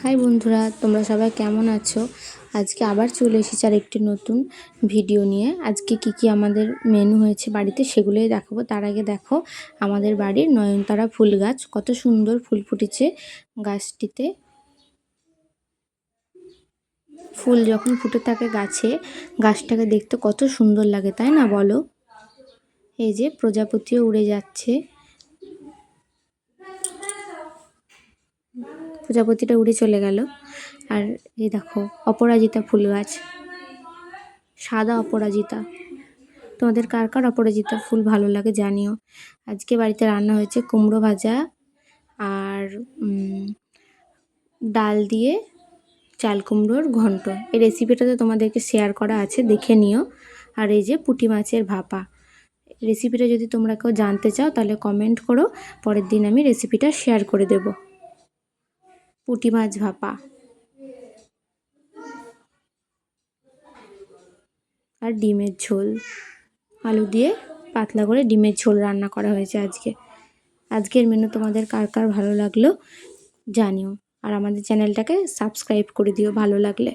High বন্ধুরা, তোমরা সবাই কেমন আছো? আজকে আবার চলে এসেছি আর একটি নতুন ভিডিও নিয়ে। আজকে কি আমাদের মেনু হয়েছে বাড়িতে সেগুলোই দেখাবো। তার আগে দেখো আমাদের বাড়ির নয়নতারা ফুল গাছ, কত সুন্দর ফুল ফুটেছে গাছটিতে। ফুল যখন ফুটে থাকে গাছটাকে দেখতে কত সুন্দর লাগে, তাই না বলো? এই যে প্রজাপতিও উড়ে যাচ্ছে, প্রজাপতিটা উড়ে চলে গেল। আর এই দেখো অপরাজিতা ফুল গাছ, সাদা অপরাজিতা। তোমাদের কার কার অপরাজিতা ফুল ভালো লাগে জানিও। আজকে বাড়িতে রান্না হয়েছে কুমড়ো ভাজা আর ডাল দিয়ে চাল কুমড়োর ঘন্ট। এই রেসিপিটা তো তোমাদেরকে শেয়ার করা আছে, দেখে নিও। আর এই যে পুঁটি মাছের ভাপা। রেসিপিটা যদি তোমরা কেউ জানতে চাও তাহলে কমেন্ট করো, পরের দিন আমি রেসিপিটা শেয়ার করে দেব। পুঁটি মাছ ভাপা আর ডিমের ঝোল, আলু দিয়ে পাতলা করে ডিমের ঝোল রান্না করা হয়েছে আজকের মেনু তোমাদের কার কার ভালো লাগলো জানিও। আর আমাদের চ্যানেলটাকে সাবস্ক্রাইব করে দিও ভালো লাগলে।